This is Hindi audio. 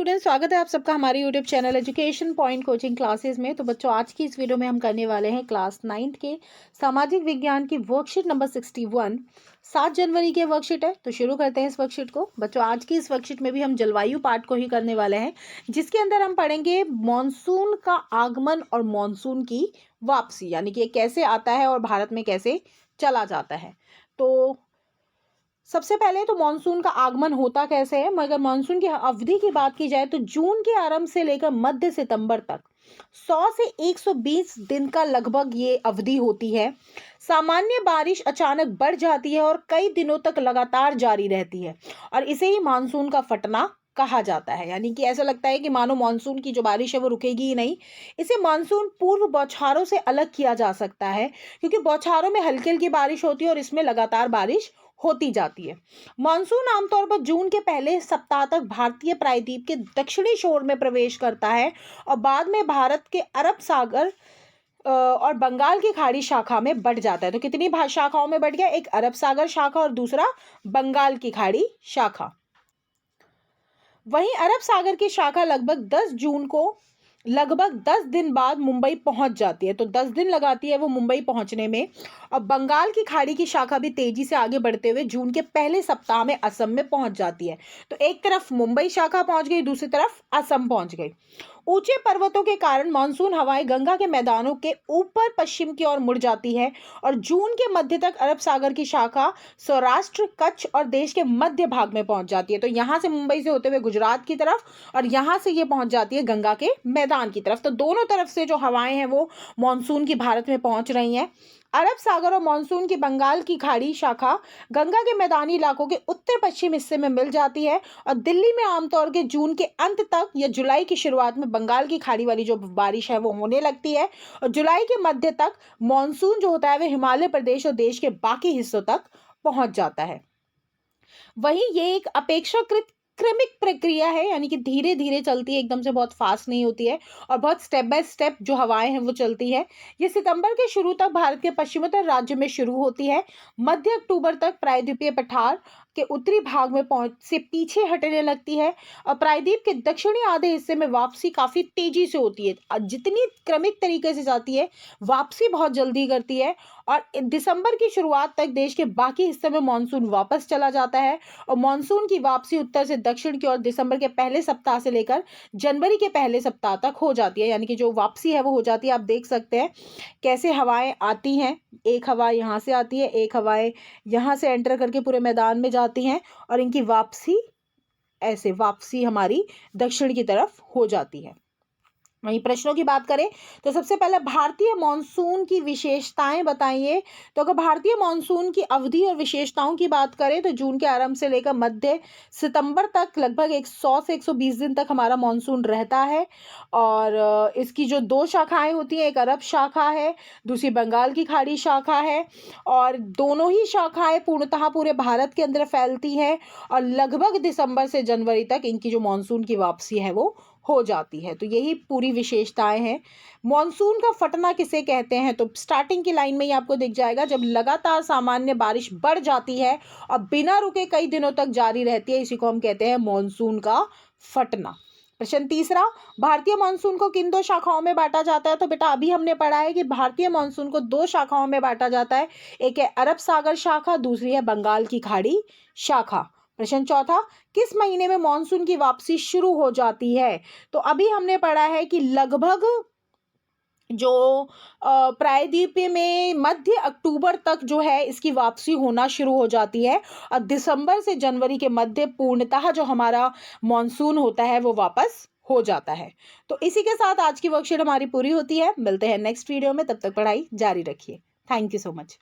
स्टूडेंट्स, स्वागत है आप सबका हमारे YouTube channel education point coaching classes में। तो बच्चों, आज की इस वीडियो में हम करने वाले हैं क्लास 9th के सामाजिक विज्ञान की वर्कशीट नंबर 61। 7 जनवरी की वर्कशीट है, तो शुरू करते हैं इस वर्कशीट को। बच्चों, आज की इस वर्कशीट में भी हम जलवायु पाठ को ही करने वाले हैं, जिसके अंदर हम पढ़ेंगे मॉनसून का आगमन और मॉनसून की वापसी, यानी कि ये कैसे आता है और भारत में कैसे चला जाता है। तो सबसे पहले तो मानसून का आगमन होता कैसे है, मगर मानसून की अवधि की बात की जाए तो जून के आरंभ से लेकर मध्य सितंबर तक 100 से 120 दिन का लगभग ये अवधि होती है। सामान्य बारिश अचानक बढ़ जाती है और कई दिनों तक लगातार जारी रहती है, और इसे ही मानसून का फटना कहा जाता है। यानी कि ऐसा लगता है कि मानो मानसून की जो बारिश है वो रुकेगी ही नहीं। इसे मानसून पूर्व बौछारों से अलग किया जा सकता है, क्योंकि बौछारों में हल्की हल्की बारिश होती है और इसमें लगातार बारिश होती जाती है। मानसून आमतौर पर जून के पहले सप्ताह तक भारतीय प्रायद्वीप के दक्षिणी छोर में प्रवेश करता है और बाद में भारत के अरब सागर और बंगाल की खाड़ी शाखा में बढ़ जाता है। तो कितनी शाखाओं में बढ़ गया? एक अरब सागर शाखा और दूसरा बंगाल की खाड़ी शाखा। वहीं अरब सागर की शाखा लगभग 10 जून को लगभग 10 दिन बाद मुंबई पहुंच जाती है। तो 10 दिन लगाती है वो मुंबई पहुंचने में। और बंगाल की खाड़ी की शाखा भी तेजी से आगे बढ़ते हुए जून के पहले सप्ताह में असम में पहुंच जाती है। तो एक तरफ मुंबई शाखा पहुंच गई, दूसरी तरफ असम पहुंच गई। ऊंचे पर्वतों के कारण मानसून हवाएं गंगा के मैदानों के ऊपर पश्चिम की ओर मुड़ जाती है और जून के मध्य तक अरब सागर की शाखा सौराष्ट्र, कच्छ और देश के मध्य भाग में पहुंच जाती है। तो यहां से मुंबई से होते हुए गुजरात की तरफ, और यहां से ये पहुंच जाती है गंगा के मैदान की तरफ। तो दोनों तरफ से जो हवाएं हैं वो मानसून की भारत में पहुंच रही हैं। अरब सागर और मानसून की बंगाल की खाड़ी शाखा गंगा के मैदानी इलाकों के उत्तर पश्चिम हिस्से में मिल जाती है, और दिल्ली में आमतौर के जून के अंत तक या जुलाई की शुरुआत में बंगाल की खाड़ी वाली जो बारिश है वो होने लगती है, और जुलाई के मध्य तक मानसून जो होता है वह हिमालय प्रदेश और देश के बाकी हिस्सों तक पहुंच जाता है। वहीं ये एक अपेक्षाकृत क्रमिक प्रक्रिया है, यानी कि धीरे धीरे चलती है, एकदम से बहुत फास्ट नहीं होती है, और बहुत स्टेप बाय स्टेप जो हवाएं हैं वो चलती है। ये सितंबर के शुरू तक भारत के पश्चिमोत्तर राज्य में शुरू होती है। मध्य अक्टूबर तक प्रायद्वीपीय पठार के उत्तरी भाग में पहुंच से पीछे हटने लगती है, और प्रायद्वीप के दक्षिणी आधे हिस्से में वापसी काफी तेजी से होती है। जितनी क्रमिक तरीके से जाती है, वापसी बहुत जल्दी करती है, और दिसंबर की शुरुआत तक देश के बाकी हिस्से में मानसून वापस चला जाता है। और मानसून की वापसी उत्तर से दक्षिण की ओर दिसंबर के पहले सप्ताह से लेकर जनवरी के पहले सप्ताह तक हो जाती है। यानी कि जो वापसी है वो हो जाती है। आप देख सकते हैं कैसे हवाएं आती हैं। एक हवा यहाँ से आती है, एक हवाएं यहाँ से एंटर करके पूरे मैदान में जाती हैं, और इनकी वापसी ऐसे वापसी हमारी दक्षिण की तरफ हो जाती है। वहीं प्रश्नों की बात करें तो सबसे पहले भारतीय मानसून की विशेषताएं बताइए। तो अगर भारतीय मानसून की अवधि और विशेषताओं की बात करें तो जून के आरंभ से लेकर मध्य सितंबर तक लगभग 100 से 120 दिन तक हमारा मानसून रहता है। और इसकी जो 2 शाखाएं होती हैं, एक अरब शाखा है, दूसरी बंगाल की खाड़ी शाखा है, और दोनों ही शाखाएं पूर्णतः पूरे भारत के अंदर फैलती हैं, और लगभग दिसंबर से जनवरी तक इनकी जो मानसून की वापसी है वो हो जाती है। तो यही पूरी विशेषताएं हैं। मॉनसून का फटना किसे कहते हैं? तो स्टार्टिंग की लाइन में ही आपको दिख जाएगा, जब लगातार सामान्य बारिश बढ़ जाती है और बिना रुके कई दिनों तक जारी रहती है, इसी को हम कहते हैं मॉनसून का फटना। प्रश्न तीसरा, भारतीय मानसून को किन 2 शाखाओं में बांटा जाता है? तो बेटा अभी हमने पढ़ा है कि भारतीय मानसून को 2 शाखाओं में बांटा जाता है। एक है अरब सागर शाखा, दूसरी है बंगाल की खाड़ी शाखा। प्रश्न चौथा, किस महीने में मानसून की वापसी शुरू हो जाती है? तो अभी हमने पढ़ा है कि लगभग जो प्रायद्वीप में मध्य अक्टूबर तक जो है इसकी वापसी होना शुरू हो जाती है, और दिसंबर से जनवरी के मध्य पूर्णतः जो हमारा मानसून होता है वो वापस हो जाता है। तो इसी के साथ आज की वर्कशीट हमारी पूरी होती है। मिलते हैं नेक्स्ट वीडियो में, तब तक पढ़ाई जारी रखिए। Thank you so much.